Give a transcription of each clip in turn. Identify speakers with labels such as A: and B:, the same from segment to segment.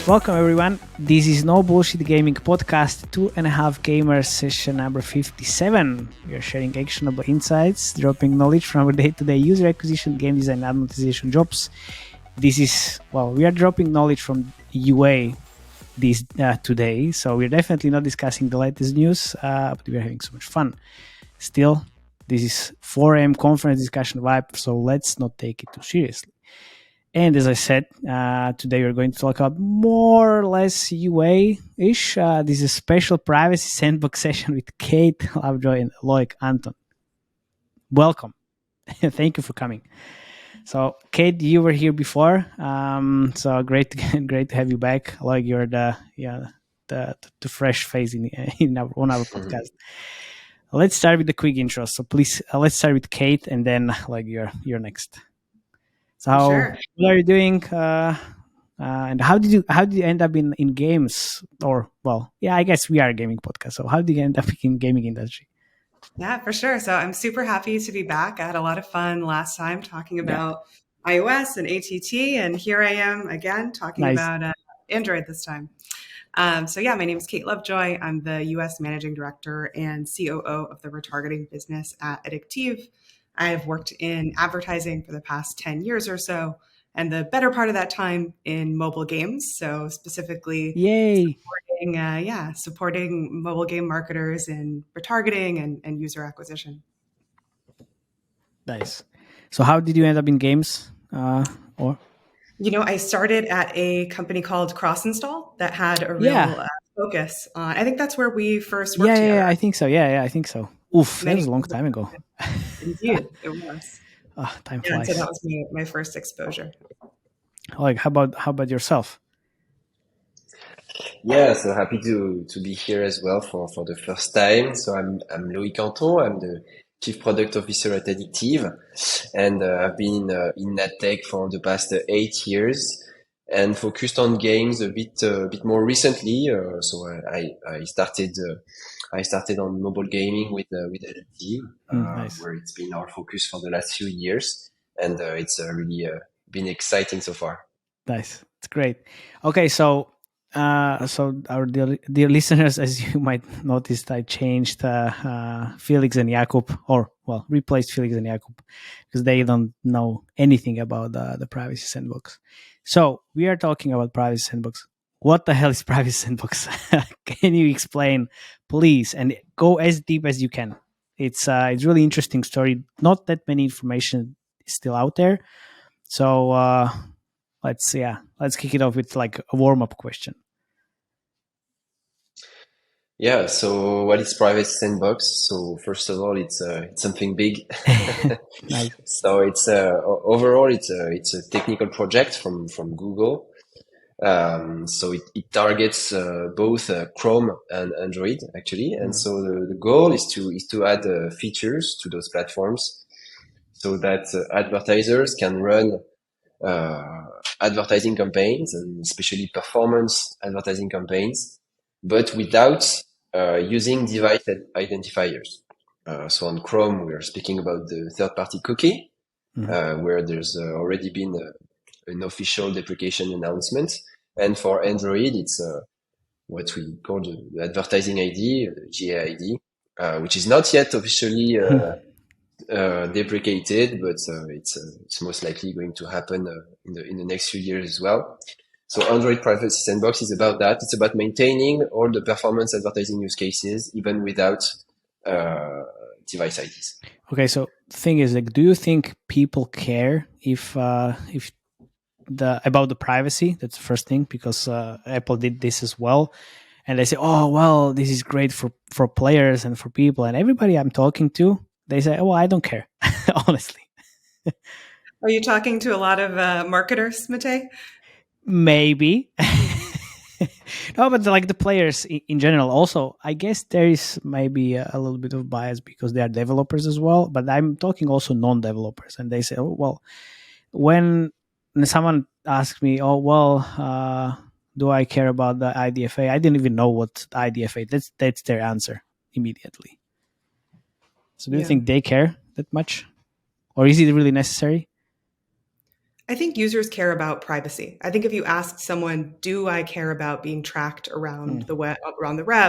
A: Welcome everyone. This is No Bullshit Gaming Podcast 2.5 Gamers session number 57. We are sharing actionable insights, dropping knowledge from our day-to-day user acquisition, game design, and monetization jobs. We are dropping knowledge from UA today, so we're definitely not discussing the latest news, but we're having so much fun. Still, this is 4 a.m. conference discussion vibe, so let's not take it too seriously. And as I said, today we're going to talk about more or less UA-ish. This is a special privacy sandbox session with Kate Lovejoy and Loic Anton. Welcome. Thank you for coming. So, Kate, you were here before. So great to have you back. Like you're the fresh face on our podcast. Let's start with the quick intro. So please, let's start with Kate, and then you're next. So
B: Sure.
A: What are you doing? And how did you end up in games? I guess we are a gaming podcast. So how did you end up in gaming industry?
B: Yeah, for sure. So I'm super happy to be back. I had a lot of fun last time talking about iOS and ATT, and here I am again talking about Android this time. My name is Kate Lovejoy. I'm the U.S. Managing Director and COO of the retargeting business at Addictive. I've worked in advertising for the past 10 years or so, and the better part of that time in mobile games. So specifically, supporting mobile game marketers in retargeting and user acquisition.
A: Nice. So how did you end up in games?
B: I started at a company called CrossInstall that had a real focus on. I think that's where we first worked together.
A: Yeah, I think so. I think so. Oof, that was a long time ago.
B: Indeed, it was.
A: Time flies.
B: So that was my first exposure.
A: Like, how about yourself?
C: Yeah, so happy to be here as well for the first time. So I'm Loic Anton. I'm the Chief Product Officer at Addictive, and I've been in NetTech for the past 8 years and focused on games a bit more recently. So I started on mobile gaming with Addictive,
A: Nice.
C: where it's been our focus for the last few years, and it's really been exciting so far.
A: Nice, it's great. Okay, so our dear listeners, as you might notice, I changed Felix and Jakub, replaced Felix and Jakub, because they don't know anything about the privacy sandbox. So we are talking about privacy sandbox. What the hell is privacy sandbox? Can you explain, please, and go as deep as you can? It's really interesting story. Not that many information is still out there, so. Let's kick it off with like a warm-up question.
C: Yeah, so what is Privacy Sandbox? So first of all, it's something big.
A: Nice.
C: So it's overall it's a technical project from Google. So it targets both Chrome and Android actually, and so the goal is to add features to those platforms so that advertisers can run advertising campaigns, and especially performance advertising campaigns, but without using device identifiers. So on Chrome, we are speaking about the third-party cookie, where there's already been an official deprecation announcement. And for Android, it's what we call the advertising ID, the GAID, which is not yet officially deprecated, but it's most likely going to happen in the next few years as well. So Android Privacy Sandbox is about that. It's about maintaining all the performance advertising use cases, even without device IDs.
A: Okay, so the thing is, like, do you think people care if about the privacy? That's the first thing, because Apple did this as well, and they say, "Oh, well, this is great for players and for people." And everybody I'm talking to, they say, "Oh, well, I don't care," honestly.
B: Are you talking to a lot of marketers, Matej?
A: Maybe. No, but like the players in general. Also, I guess there is maybe a little bit of bias because they are developers as well. But I'm talking also non-developers, and they say, "Oh, well," when someone asks me, "Oh, well, do I care about the IDFA?" I didn't even know what IDFA. That's their answer immediately. So, do you think they care that much, or is it really necessary?
B: I think users care about privacy. I think if you ask someone, do I care about being tracked around the web,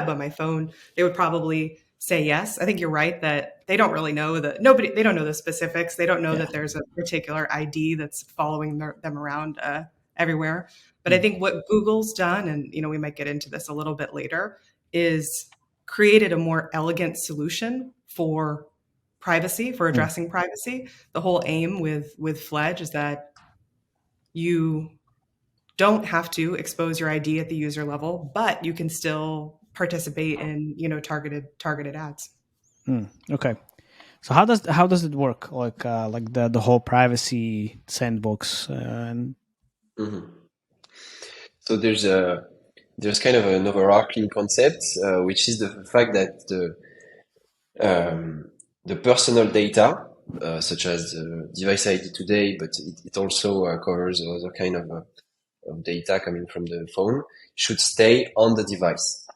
B: on my phone, they would probably say yes. I think you're right that they don't really know they don't know the specifics. They don't know that there's a particular ID that's following them around everywhere. But I think what Google's done, and we might get into this a little bit later, is created a more elegant solution for privacy, for addressing privacy. The whole aim with Fledge is that you don't have to expose your ID at the user level, but you can still participate in targeted ads.
A: Okay. So how does it work? Like the whole privacy sandbox and.
C: So there's kind of an overarching concept, which is the fact that the personal data, such as device ID today, but it also covers other kind of data coming from the phone, should stay on the device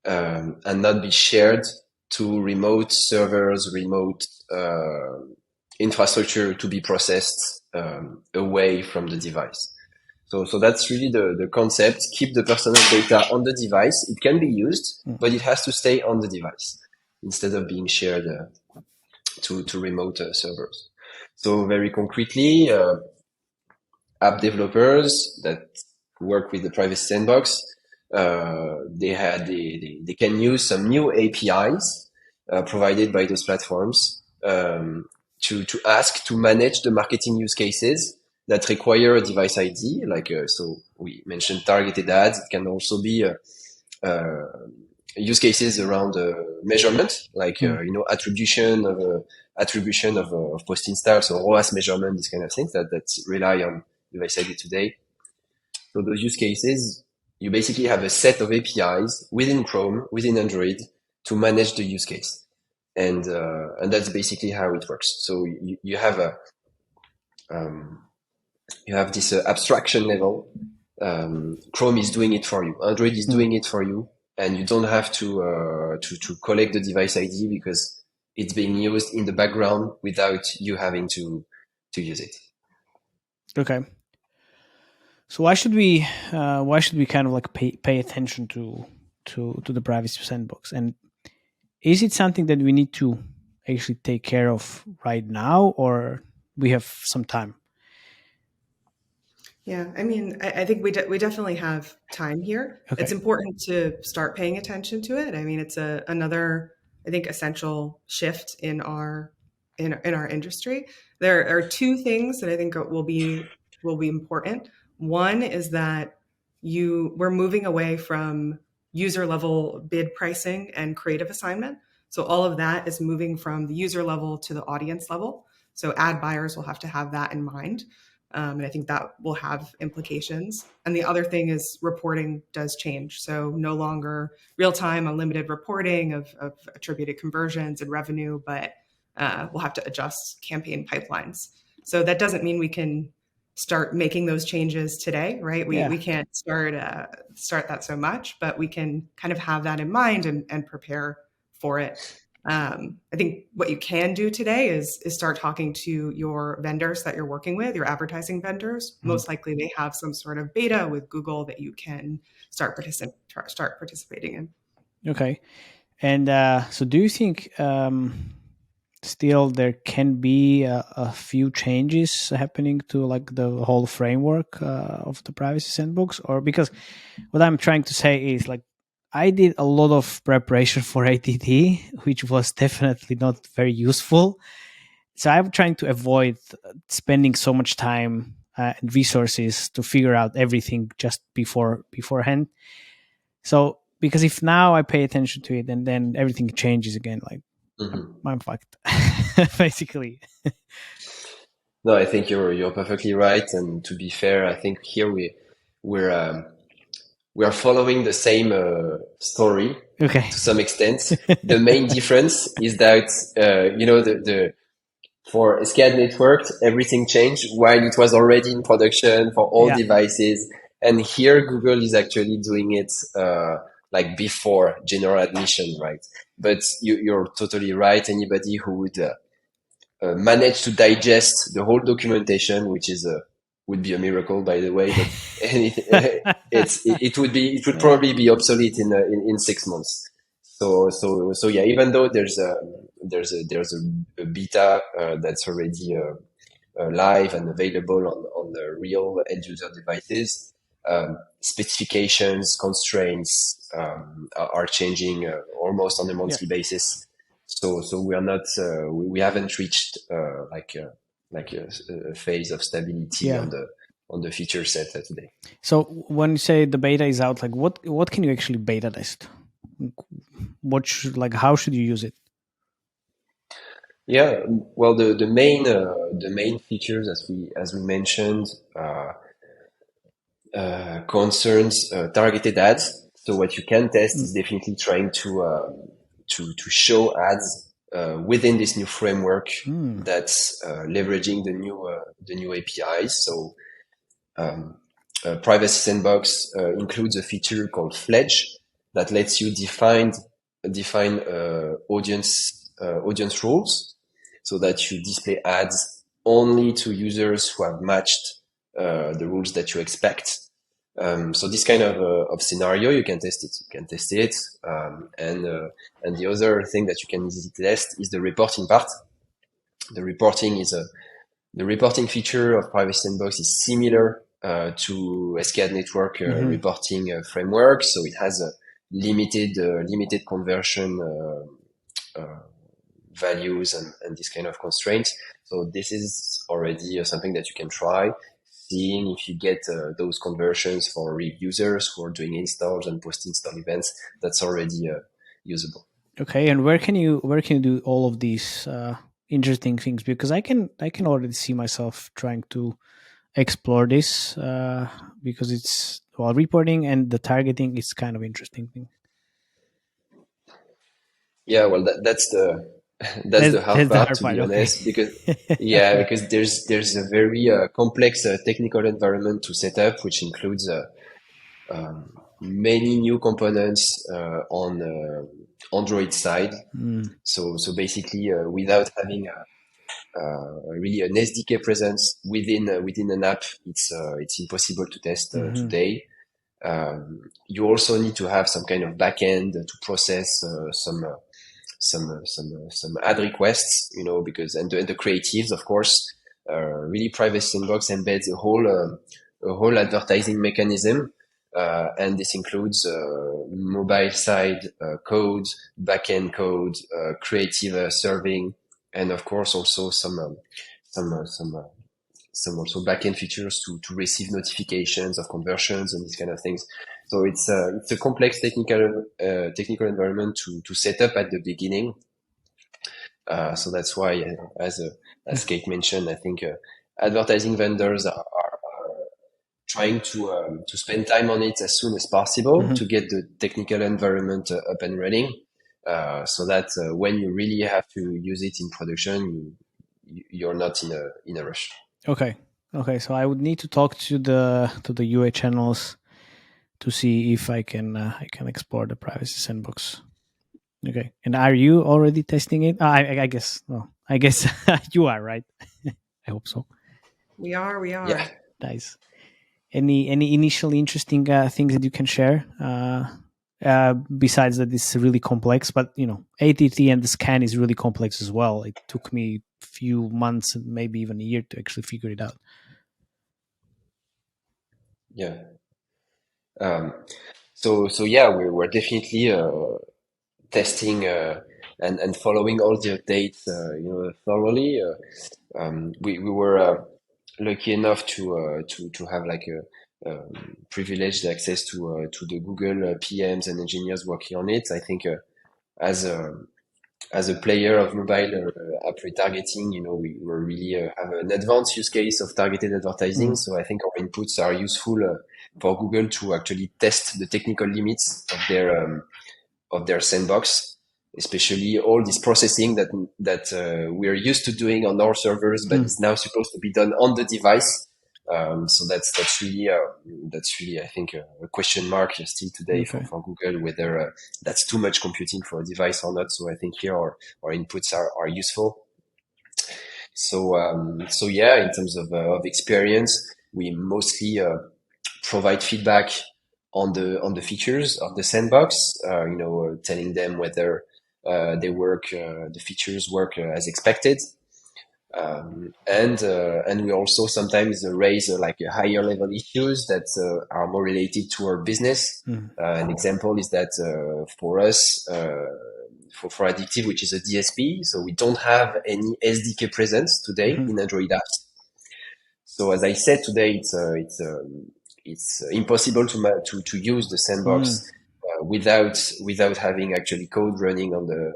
C: and not be shared to remote servers, remote infrastructure to be processed away from the device. So that's really the concept. Keep the personal data on the device. It can be used, but it has to stay on the device instead of being shared to remote servers. So very concretely, app developers that work with the Privacy Sandbox, they can use some new APIs provided by those platforms to ask to manage the marketing use cases that require a device ID. Like so, we mentioned targeted ads. It can also be use cases around measurement, like attribution of post installs, or ROAS measurement, these kind of things that rely on device ID today. So those use cases, you basically have a set of APIs within Chrome, within Android, to manage the use case, and that's basically how it works. So you have this abstraction level. Chrome is doing it for you. Android is doing it for you, and you don't have to collect the device ID because it's being used in the background without you having to use it.
A: Okay. So why should we kind of like pay attention to the Privacy Sandbox, and is it something that we need to actually take care of right now, or we have some time?
B: Yeah, I mean, I think we definitely have time here.
A: Okay.
B: It's important to start paying attention to it. I mean, it's another, I think, essential shift in our industry. There are two things that I think will be important. One is that we're moving away from user level bid pricing and creative assignment. So all of that is moving from the user level to the audience level. So ad buyers will have to have that in mind. And I think that will have implications. And the other thing is reporting does change. So no longer real-time unlimited reporting of attributed conversions and revenue, but we'll have to adjust campaign pipelines. So that doesn't mean we can start making those changes today, right? We can't start that so much, but we can kind of have that in mind and prepare for it. I think what you can do today is start talking to your vendors that you're working with, your advertising vendors. Most likely they have some sort of beta with Google that you can start participating in.
A: Okay. And so do you think still there can be a few changes happening to like the whole framework of the Privacy Sandbox? Or because what I'm trying to say is like, I did a lot of preparation for ATT, which was definitely not very useful. So I'm trying to avoid spending so much time and resources to figure out everything just beforehand. So because if now I pay attention to it and then everything changes again, like I'm fucked, basically.
C: No, I think you're perfectly right. And to be fair, I think here we are following the same story to some extent. The main difference is that for SCAD networks, everything changed while it was already in production for all devices. And here Google is actually doing it like before general admission, right? But you're totally right. Anybody who would manage to digest the whole documentation, which is would be a miracle, by the way, but it would probably be obsolete in 6 months. So yeah, even though there's a beta that's already live and available on the real end user devices, specifications, constraints are changing almost on a monthly basis. So we are not we haven't reached like a phase of stability on the feature set today.
A: So when you say the beta is out, like what can you actually beta test? How should you use it?
C: Yeah, well, the main features, as we mentioned, concerns targeted ads. So what you can test is definitely trying to show ads within this new framework that's leveraging the new APIs. So Privacy Sandbox includes a feature called Fledge that lets you define audience rules, so that you display ads only to users who have matched the rules that you expect. So this kind of scenario, you can test it. And the other thing that you can easily test is the reporting part. The reporting feature of Privacy Sandbox is similar to SKAd Network reporting framework. So it has a limited conversion values and this kind of constraints. So this is already something that you can try, seeing if you get those conversions for real users who are doing installs and post-install events. That's already usable.
A: Okay, and where can you do all of these interesting things? Because I can already see myself trying to explore this because it's reporting and the targeting is kind of interesting thing.
C: Yeah, well, that's the hard part, to be honest, because because there's a very complex technical environment to set up, which includes many new components on Android side. So basically, without having really an SDK presence within an app, it's impossible to test today. You also need to have some kind of backend to process some ad requests, because and the creatives, of course. Really, Privacy Sandbox embeds a whole advertising mechanism, and this includes mobile side code, backend code, creative serving, and of course also some also backend features to receive notifications of conversions and these kind of things. So it's a complex technical environment to set up at the beginning. So that's why, as Kate mentioned, I think advertising vendors are trying to spend time on it as soon as possible to get the technical environment up and running, so that when you really have to use it in production, you're not in a rush.
A: Okay. So I would need to talk to the UA channels to see if I can explore the Privacy Sandbox. Okay. And are you already testing it? I guess. Well, I guess you are, right? I hope so.
B: We are.
C: Yeah.
A: Nice. Any initial interesting things that you can share? Besides that, it's really complex, but ATT and the scan is really complex as well. It took me a few months and maybe even a year to actually figure it out.
C: Yeah. So yeah, we're definitely testing and following all the updates, thoroughly. We were lucky enough to have like a privileged access to the Google PMs and engineers working on it. I think as a player of mobile app retargeting, we really have an advanced use case of targeted advertising. So I think our inputs are useful for Google to actually test the technical limits of their sandbox, especially all this processing that we're used to doing on our servers, but it's now supposed to be done on the device. So that's really I think a question mark still today for Google, whether that's too much computing for a device or not. So I think here our inputs are useful. So yeah, in terms of experience, we mostly provide feedback on the features of the sandbox. Telling them whether the features work as expected. And we also sometimes raise like higher level issues that are more related to our business. An example is that for us, for Addictive, which is a DSP, so we don't have any SDK presence today in Android apps. So as I said today, it's impossible to use the sandbox without having actually code running on the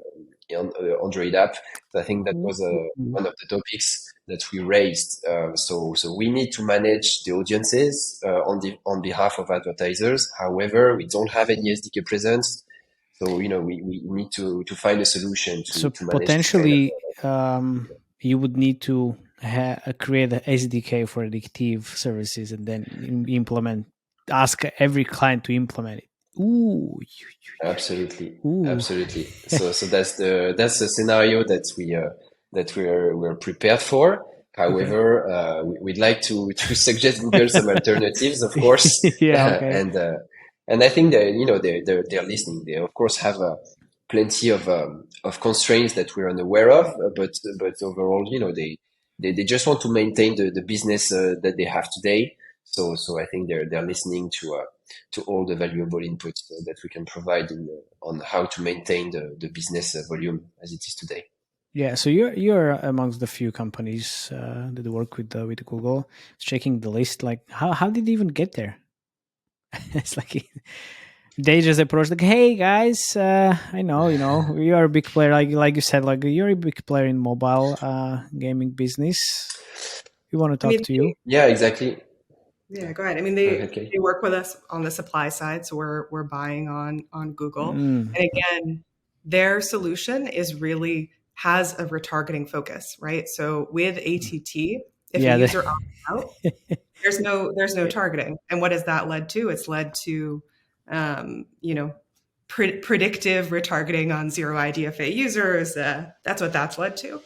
C: Android app. So I think that was one of the topics that we raised. So we need to manage the audiences on behalf of advertisers. However, we don't have any SDK presence. So, we need to find a solution to manage.
A: Potentially, you would need to create an SDK for Addictive services and then ask every client to implement it. Ooh.
C: Absolutely. Absolutely. So that's the scenario that we're prepared for. However, we'd like to suggest Google some alternatives, of course. And I think that, they're listening. They of course have plenty of constraints that we're unaware of, but overall, they just want to maintain the business that they have today. So I think they're listening to all the valuable inputs that we can provide on how to maintain the business volume as it is today.
A: Yeah, so you're amongst the few companies that work with Google. Checking the list, like how did they even get there? It's like they just approached like, hey guys, I know you are a big player, like you said, like you're a big player in mobile gaming business. We want to talk to you.
C: Yeah, exactly.
B: Yeah, go ahead. I mean, they work with us on the supply side, so we're buying on Google. And again, their solution has a retargeting focus, right? So with ATT, if a user opts out, there's no targeting. And what has that led to? It's led to, predictive retargeting on zero IDFA users. That's what that's led to.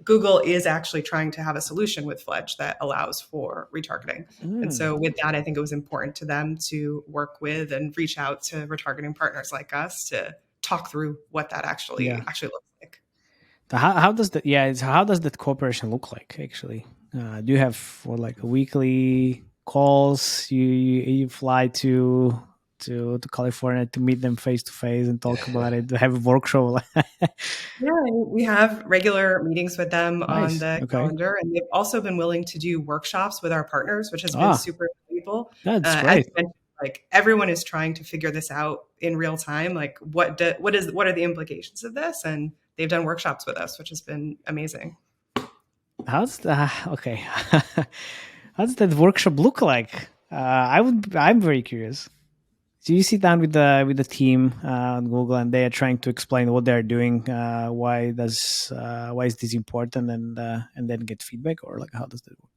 B: Google is actually trying to have a solution with Fledge that allows for retargeting. And so with that, I think it was important to them to work with and reach out to retargeting partners like us to talk through what that actually looks like.
A: How does that cooperation look like actually? Do you have like weekly calls? You fly to California to meet them face to face and talk about it, to have a workshop?
B: Yeah, we have regular meetings with them on the calendar, and they've also been willing to do workshops with our partners, which has been super valuable.
A: That's great.
B: As mentioned, like everyone is trying to figure this out in real time. Like what are the implications of this? And they've done workshops with us, which has been amazing.
A: How does that workshop look like? I'm very curious. So you sit down with the team on Google, and they are trying to explain what they're doing. Why is this important, and then get feedback, or like how does that work?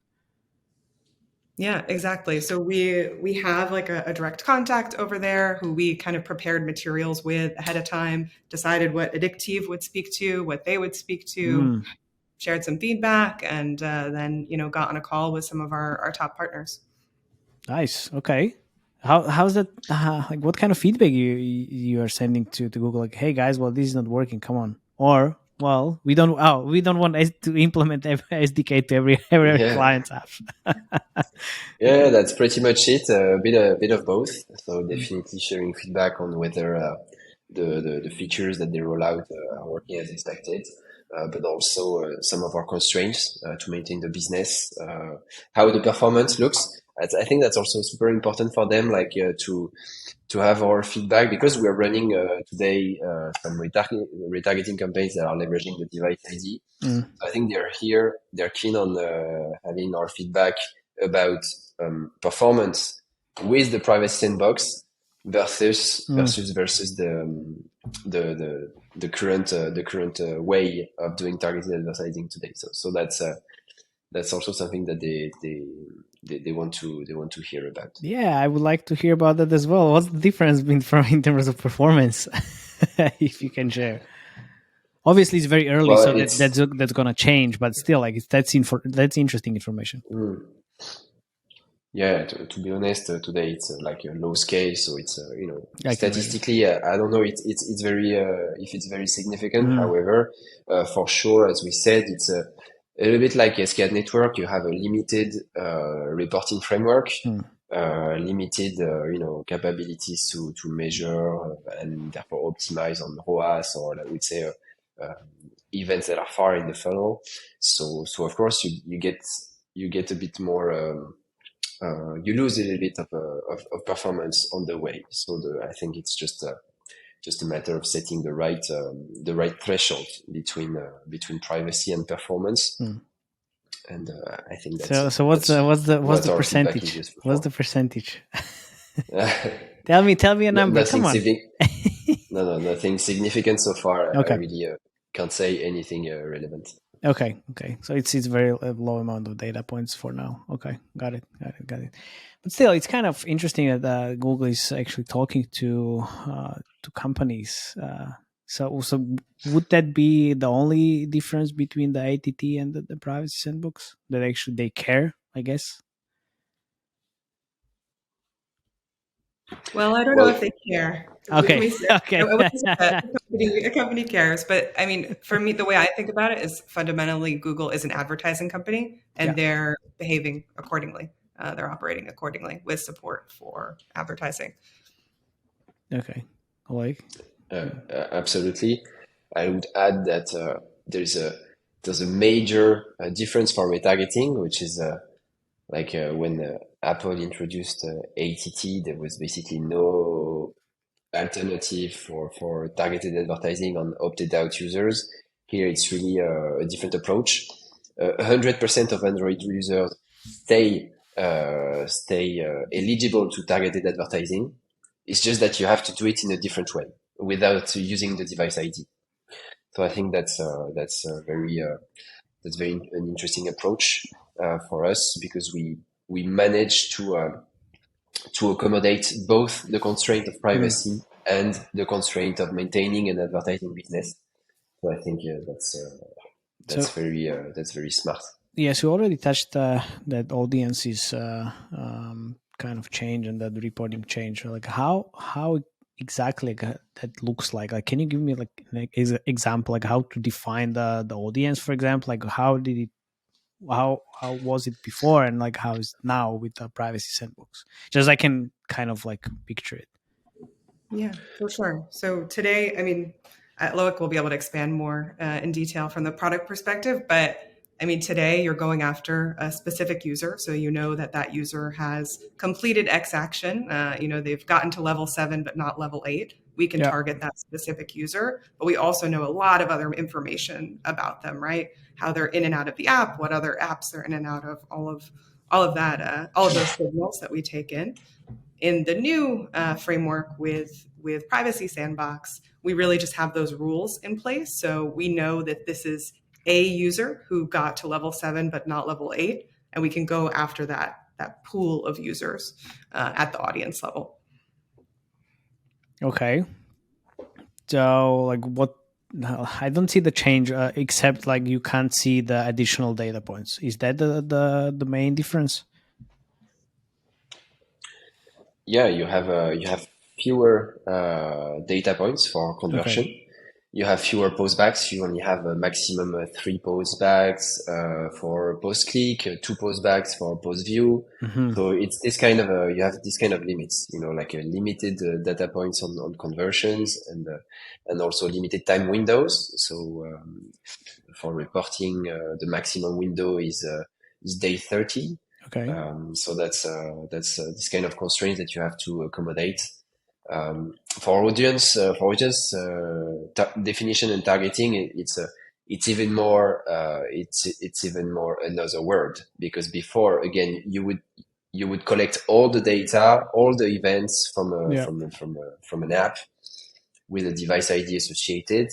B: Yeah, exactly. So we have like a direct contact over there who we kind of prepared materials with ahead of time, decided what Addictive would speak to, what they would speak to, shared some feedback, and then got on a call with some of our top partners.
A: Nice. Okay. How's that? Like, what kind of feedback you are sending to Google? Like, hey guys, well, this is not working. Come on. Or, well, we don't want to implement SDK to every client's app.
C: Yeah, that's pretty much it. A bit of both. So definitely sharing feedback on whether the features that they roll out are working as expected. But also some of our constraints to maintain the business, how the performance looks. I think that's also super important for them, like to have our feedback, because we're running today some retargeting campaigns that are leveraging the device ID. So I think they're keen on having our feedback about performance with the private sandbox versus the current way of doing targeted advertising today. So that's also something that they want to hear about.
A: Yeah, I would like to hear about that as well. What's the difference in terms of performance, if you can share? Obviously, it's very early, so that's going to change. But still, like that's interesting information.
C: Yeah, to be honest, today it's like a low scale, so it's
A: I can imagine.
C: statistically, I don't know, it's very if it's very significant.
A: Mhm.
C: However, for sure, as we said, it's a little bit like SKAD network. You have a limited reporting framework,
A: Mm.
C: limited capabilities to measure and therefore optimize on ROAS, or I would say events that are far in the funnel. So of course you get a bit more. You lose a little bit of performance on the way. So I think it's just a matter of setting the right threshold between privacy and performance.
A: Mm.
C: And I think
A: So what's the
C: what our feedback is
A: percentage?
C: useful
A: What's
C: for.
A: the percentage? Tell me a number.
C: Nothing
A: Come on.
C: nothing significant so far. I
A: Okay.
C: really can't say anything relevant.
A: Okay. So it's very low amount of data points for now. Okay, got it. But still, it's kind of interesting that Google is actually talking to companies. So would that be the only difference between the ATT and the privacy sandbox? That actually they care, I guess.
B: Well, I don't know if they care.
A: Okay.
B: We say,
A: Okay.
B: I wouldn't say that a company cares, but I mean, for me, the way I think about it is fundamentally Google is an advertising company, and
A: Yeah.
B: they're behaving accordingly. They're operating accordingly with support for advertising.
A: Okay. Like.
C: Absolutely. I would add that there's a major difference for retargeting, which is when Apple introduced ATT, there was basically no alternative for targeted advertising on opted out users. Here, it's really a different approach. 100% of Android users stay eligible to targeted advertising. It's just that you have to do it in a different way without using the device ID. So I think that's very an interesting approach for us, because we manage to accommodate both the constraint of privacy and the constraint of maintaining an advertising business. So I think that's very smart.
A: Yes, you already touched that audience is kind of change and that reporting change. Like how exactly that looks like? Like, can you give me like an example, like how to define the audience, for example? Like how did it? How was it before, and like how is it now with the privacy sandbox? Just I can kind of like picture it.
B: Yeah, for sure. So today, I mean, Loic will be able to expand more in detail from the product perspective, but I mean, today you're going after a specific user. So you know that user has completed X action. They've gotten to level 7, but not level 8. We can target that specific user, but we also know a lot of other information about them, right? How they're in and out of the app, what other apps they're in and out of, all of that, all of those signals that we take in. In the new framework with Privacy Sandbox, we really just have those rules in place. So we know that this is a user who got to level 7 but not level 8, and we can go after that pool of users at the audience level.
A: Okay. So like what? I don't see the change except like you can't see the additional data points. Is that the main difference?
C: Yeah, you have fewer data points for conversion.
A: Okay.
C: You have fewer postbacks. You only have a maximum 3 postbacks for post click, 2 postbacks for post view.
A: Mm-hmm.
C: So it's this kind of you have this kind of limits, like a limited data points on conversions, and also limited time windows. So for reporting, the maximum window is day 30.
A: Okay.
C: So that's this kind of constraint that you have to accommodate. For audience definition and targeting, it's even more another word, because before, again, you would collect all the data, all the events from an app with a device ID associated.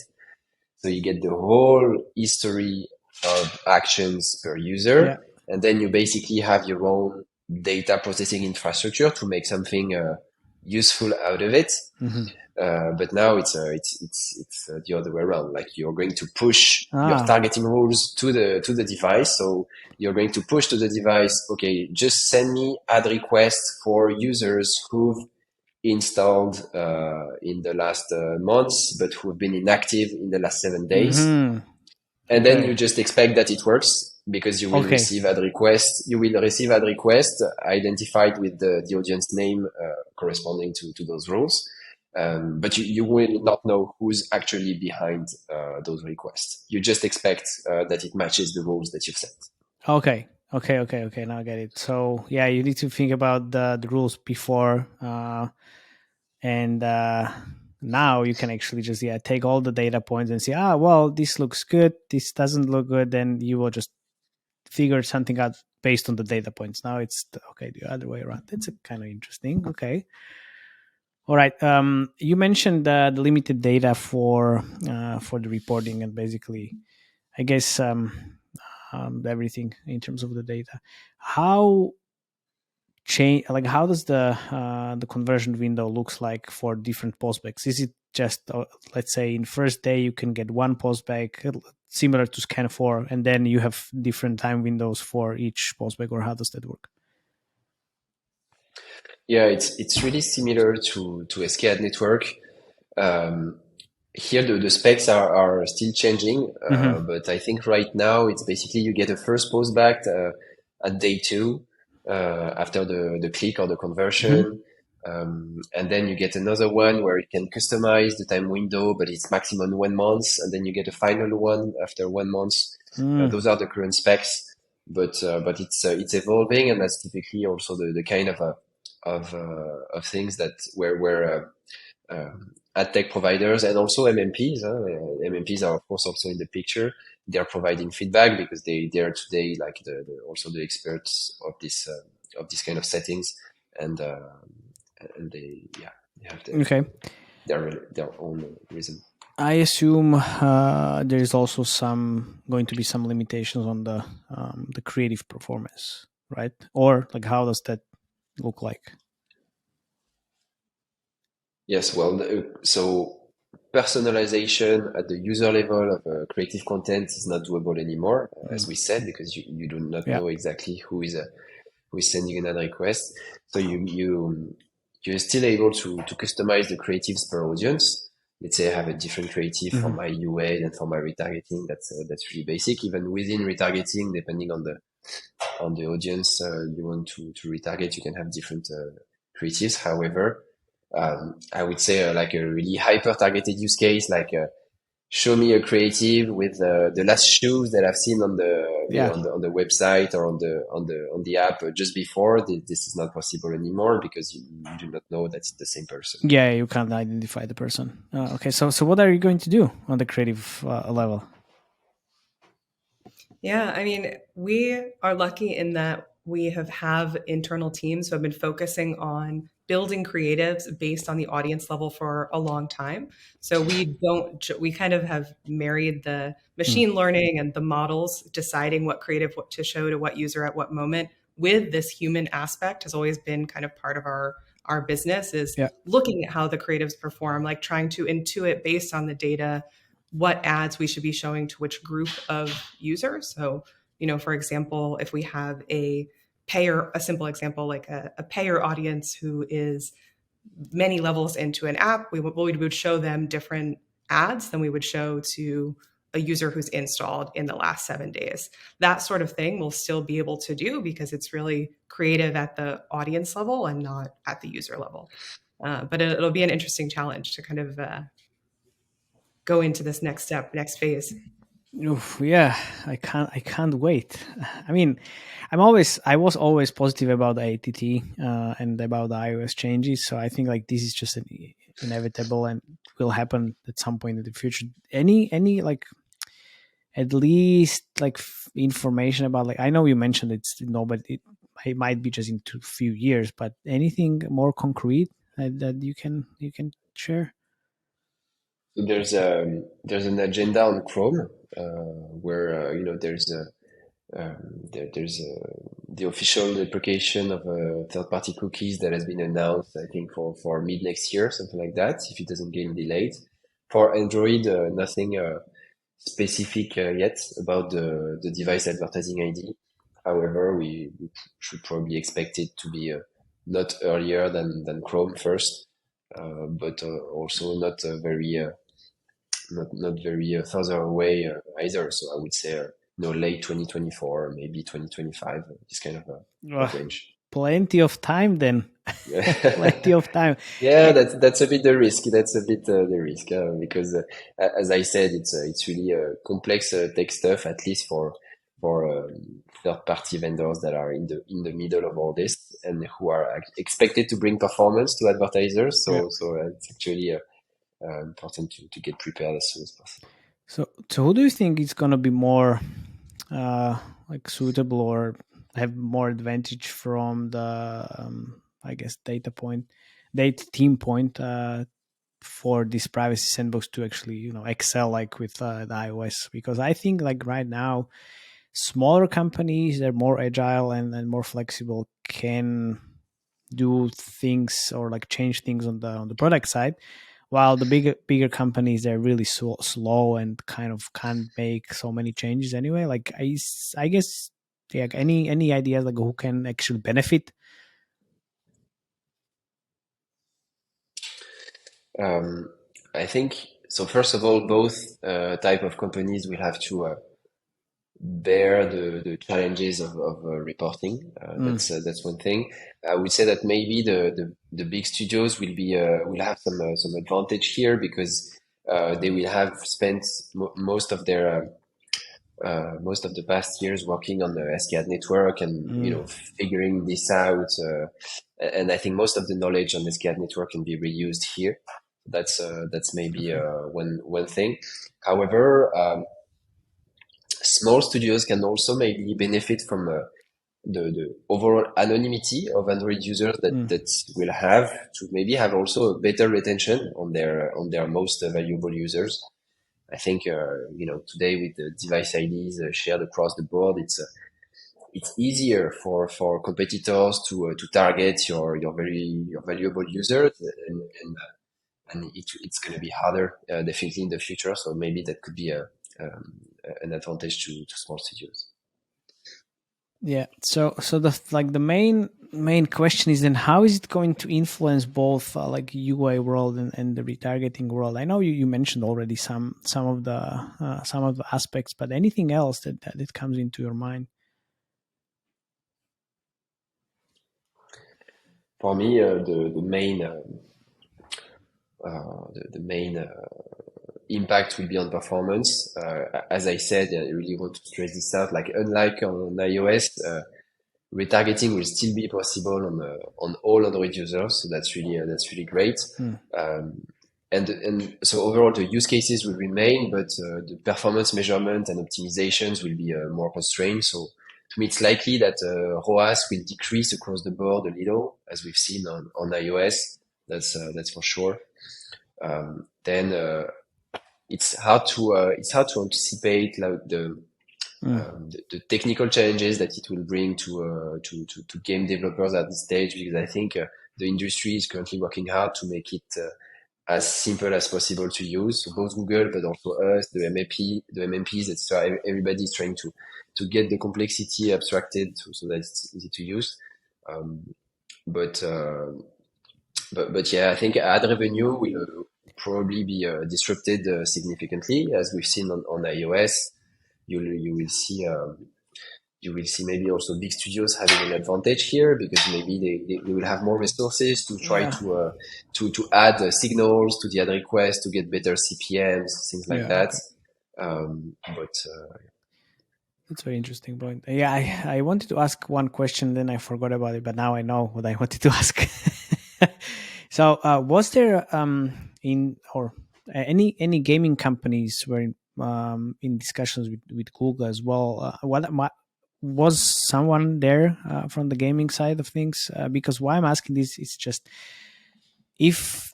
C: So you get the whole history of actions per user.
A: Yeah.
C: And then you basically have your own data processing infrastructure to make something useful out of it.
A: Mm-hmm.
C: But now it's the other way around. Like you're going to push your targeting rules to the device. So you're going to push to the device. Okay, just send me ad requests for users who've installed in the last months, but who've been inactive in the last 7 days. And then you just expect that it works because you will receive ad requests. You will receive ad requests identified with the audience name corresponding to those rules. But you will not know who's actually behind those requests. You just expect that it matches the rules that you've set.
A: Okay. Now I get it. So yeah, you need to think about the rules before, and now you can actually just take all the data points and say, well, this looks good, this doesn't look good. Then you will just figure something out based on the data points. Now it's the other way around. That's kind of interesting. Okay. All right. You mentioned the limited data for the reporting, and basically, I guess everything in terms of the data. How does the conversion window looks like for different postbacks? Is it just let's say in first day you can get one postback similar to Scan4, and then you have different time windows for each postback, or how does that work?
C: Yeah, it's really similar to SKAd network. Here the specs are still changing, but I think right now it's basically you get a first postback at day 2 after the click or the conversion, and then you get another one where you can customize the time window, but it's maximum 1 month, and then you get a final one after 1 month. Those are the current specs, but it's evolving, and that's typically also the kind of things that where ad tech providers and also MMPs. MMPs are of course also in the picture. They are providing feedback because they are today like also the experts of this kind of settings, and they have their own reason.
A: I assume there is also going to be some limitations on the creative performance, right? Or like how does that look like?
C: Yes, well, so personalization at the user level of creative content is not doable anymore, as we said, because you do not know exactly who is sending an ad request. So you're still able to customize the creatives per audience. Let's say I have a different creative for my UA than for my retargeting. That's really basic. Even within retargeting, depending on the audience you want to retarget, you can have different creatives. However, I would say like a really hyper targeted use case, like show me a creative with the last shoes that I've seen on the website or on the app just before. This is not possible anymore because you do not know that it's the same person.
A: Yeah, you can't identify the person. Okay, so what are you going to do on the creative level?
B: Yeah, I mean, we are lucky in that we have internal teams who have been focusing on building creatives based on the audience level for a long time. So we kind of have married the machine learning and the models deciding what creative to show to what user at what moment with this human aspect has always been kind of part of our business is looking at how the creatives perform, like trying to intuit based on the data what ads we should be showing to which group of users. So, for example, if we have a simple example, like a payer audience who is many levels into an app, we would show them different ads than we would show to a user who's installed in the last 7 days. That sort of thing we'll still be able to do because it's really creative at the audience level and not at the user level. But it'll be an interesting challenge to kind of go into this next phase.
A: Oof, yeah, I can't wait. I mean, I was always positive about the ATT and about the iOS changes. So I think like this is just inevitable and will happen at some point in the future. Any like at least like information about like, I know you mentioned but it might be just in a few years, but anything more concrete that you can share?
C: So there's an agenda on Chrome where there's there's the official deprecation of third-party cookies that has been announced, I think, for mid next year, something like that, if it doesn't get delayed. For Android, nothing specific yet about the device advertising ID. However, we should probably expect it to be not earlier than Chrome first, but also not very not very further away either. So I would say late 2024, maybe 2025, this kind of range.
A: Plenty of time then. Plenty of time.
C: Yeah, that's a bit the risk. That's a bit the risk because, as I said, it's really complex tech stuff. At least for third-party vendors that are in the middle of all this and who are expected to bring performance to advertisers. So it's actually important to get prepared as soon as possible.
A: So who do you think is going to be more like suitable or have more advantage from the I guess data team point for this privacy sandbox to actually excel like with the iOS? Because I think like right now smaller companies, they're more agile and more flexible, can do things or like change things on the product side, while the bigger companies, they're really slow and kind of can't make so many changes anyway. Like I guess, yeah, any ideas like who can actually benefit?
C: I think so. First of all, both type of companies will have to bear the challenges of reporting. That's one thing. I would say that maybe the big studios will have some advantage here because they will have spent most of the past years working on the SKAd network and figuring this out. And I think most of the knowledge on the SKAd network can be reused here. That's maybe one thing. However, small studios can also maybe benefit from the overall anonymity of Android users that will have to maybe have also a better retention on their most valuable users. I think today with the device IDs shared across the board, it's easier for competitors to target your valuable users and it's going to be harder definitely in the future. So maybe that could be an advantage to small studios.
A: Yeah. So the main question is then how is it going to influence both like UI world and the retargeting world? I know you mentioned already some of the aspects, but anything else that comes into your mind?
C: For me, the main impact will be on performance. As I said, I really want to stress this out. Like unlike on iOS, retargeting will still be possible on all Android users. So that's really great. And so overall, the use cases will remain, but the performance measurement and optimizations will be more constrained. So to me, it's likely that ROAS will decrease across the board a little, as we've seen on iOS. That's for sure. Then it's hard to anticipate like the technical challenges that it will bring to game developers at this stage, because I think the industry is currently working hard to make it as simple as possible to use. So both Google, but also us, the MMPs, etc. Everybody is trying to get the complexity abstracted so that it's easy to use. But yeah, I think ad revenue will probably be disrupted significantly, as we've seen on iOS. You will see maybe also big studios having an advantage here because maybe they will have more resources to try to add signals to the ad request to get better CPMs, things like that. Okay.
A: That's a very interesting point. Yeah, I wanted to ask one question, then I forgot about it, but now I know what I wanted to ask. So, was there any gaming companies were in discussions with Google as well? Was someone there from the gaming side of things? Because why I'm asking this is just if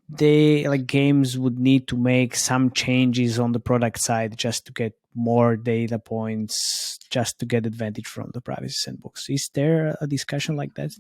A: they like games would need to make some changes on the product side just to get more data points just to get advantage from the privacy sandbox. Is there a discussion like that?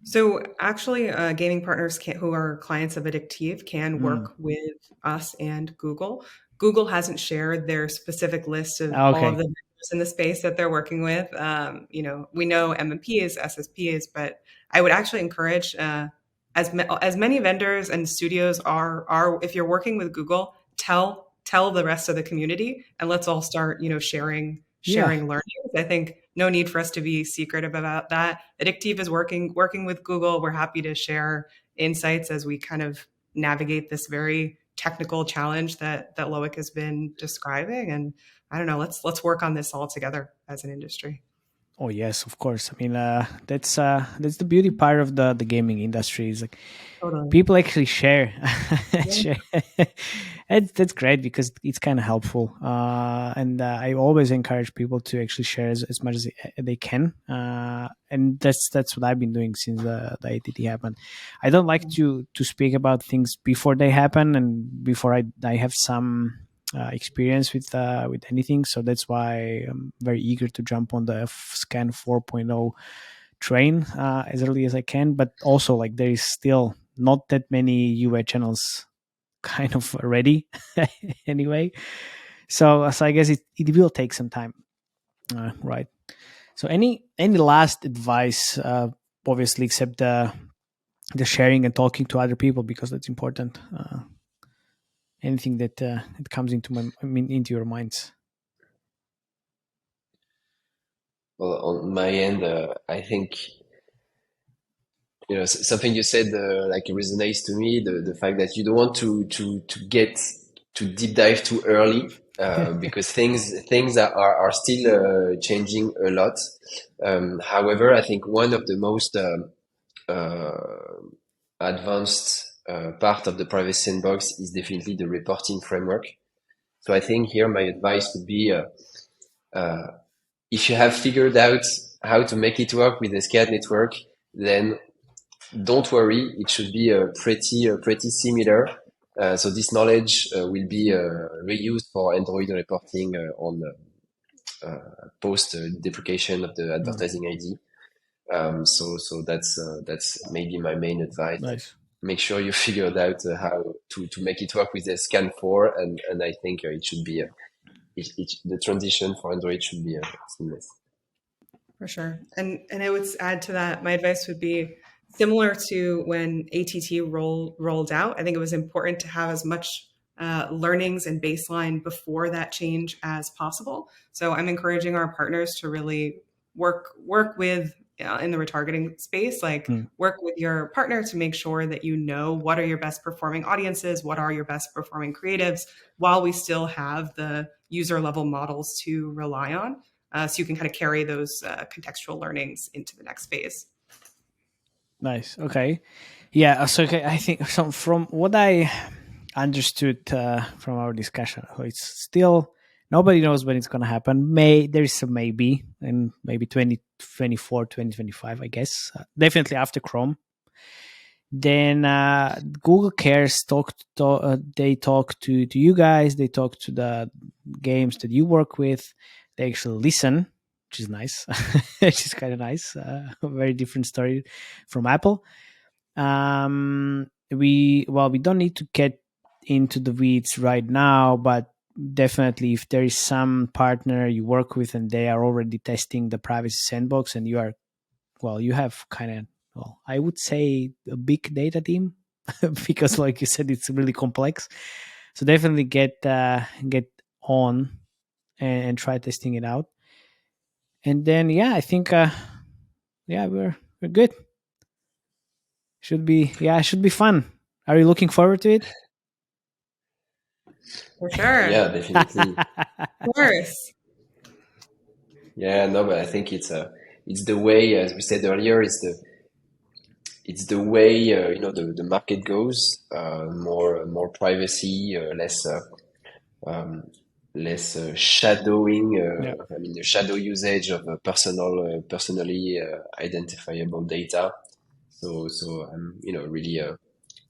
B: So actually, gaming partners who are clients of Addictive can work with us and Google. Google hasn't shared their specific list of all of the vendors in the space that they're working with. We know MMPs, SSPs, but I would actually encourage as many vendors and studios are if you're working with Google, tell the rest of the community, and let's all start sharing learnings. I think no need for us to be secretive about that. Addictive is working with Google. We're happy to share insights as we kind of navigate this very technical challenge that Loic has been describing. And I don't know, let's work on this all together as an industry.
A: Oh yes, of course. I mean, that's the beauty part of the gaming industry is like people actually share. That's great because it's kind of helpful. And I always encourage people to actually share as much as they can. And that's what I've been doing since the ATT happened. I don't like to speak about things before they happen and before I have some experience with anything. So that's why I'm very eager to jump on the Scan 4.0 train as early as I can. But also, like, there is still not that many UA channels kind of ready anyway. So I guess it will take some time, right? So any last advice, obviously, except the sharing and talking to other people, because that's important. Anything that it comes into your minds?
C: Well, on my end, I think something you said like resonates to me. The fact that you don't want to get to deep dive too early because things are still changing a lot. However, I think one of the most advanced part of the privacy sandbox is definitely the reporting framework. So I think here my advice would be if you have figured out how to make it work with the SCAD network, then don't worry, it should be pretty similar. So this knowledge will be reused for Android reporting on post deprecation of the advertising ID. So that's maybe my main advice.
A: Nice.
C: Make sure you figured out how to make it work with the Scan 4, and I think it should be the transition for Android should be seamless.
B: For sure, and I would add to that, my advice would be similar to when ATT rolled out. I think it was important to have as much learnings and baseline before that change as possible. So I'm encouraging our partners to really work with in the retargeting space, work with your partner to make sure that you know what are your best performing audiences, what are your best performing creatives, while we still have the user level models to rely on. So you can kind of carry those contextual learnings into the next phase.
A: Nice. Okay. Yeah. So I think from what I understood from our discussion, it's still nobody knows when it's going to happen. There is a maybe, and maybe 2024, 2025, I guess. Definitely after Chrome. Then Google Cares they talk to you guys. They talk to the games that you work with. They actually listen, which is nice. Which is kind of nice. A very different story from Apple. We don't need to get into the weeds right now, but definitely if there is some partner you work with and they are already testing the privacy sandbox and you have kind of, I would say a big data team because like you said, it's really complex. So definitely get on and try testing it out. And then, I think, we're good. Should be fun. Are you looking forward to it?
B: For sure.
C: Yeah, definitely.
B: Of course.
C: Yeah, no, but I think it's the way, as we said earlier, it's the way the market goes. More privacy, less shadowing. I mean, the shadow usage of personally identifiable data. So I'm really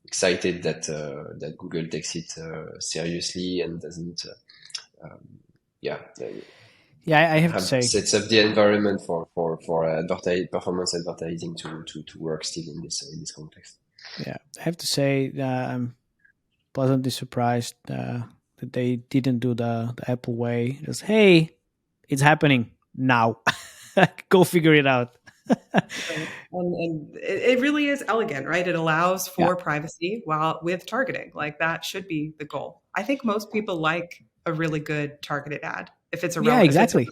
C: excited that Google takes it seriously and doesn't
A: Yeah, I have to say,
C: sets up the environment for performance advertising to work still in this context.
A: yeah, I have to say, I'm pleasantly surprised that they didn't do the Apple way. Just, hey, it's happening now. Go figure it out.
B: And it really is elegant, right? It allows for privacy while with targeting. Like that should be the goal. I think most people like a really good targeted ad. If it's a
A: exactly.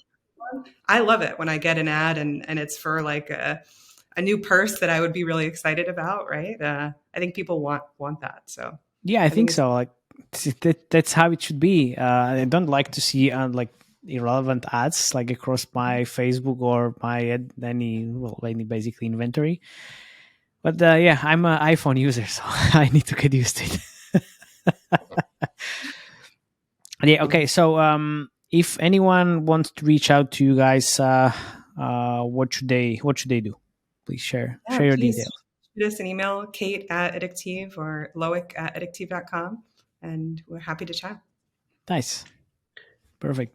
B: I love it when I get an ad and it's for like a new purse that I would be really excited about, right? I think people want that. So
A: yeah, I think so. Like that's how it should be. I don't like to see like irrelevant ads like across my Facebook or my any basically inventory. But yeah, I'm an iPhone user, so I need to get used to it. Yeah. Okay. So if anyone wants to reach out to you guys, what should they do? Please share your details.
B: Shoot us an email, Kate@Addictive or Loic@addictive.com, and we're happy to chat.
A: Nice. Perfect.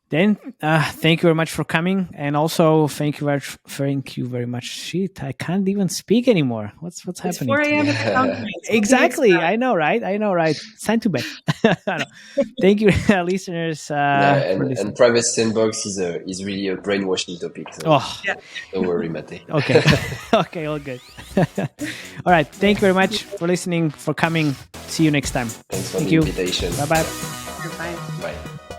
A: Then thank you very much for coming, and also thank you very much. Shit, I can't even speak anymore. What's happening?
B: It's 4 a.m. at the conference.
A: Exactly. I know, right? It's time to bed. Thank you, listeners.
C: And private sandbox is really a brainwashing topic. So don't worry, Mate.
A: Okay. Okay, all good. All right. Thank you very much for listening, for coming. See you next time.
C: Thanks for the invitation.
A: Bye-bye.
B: Bye.
C: Bye.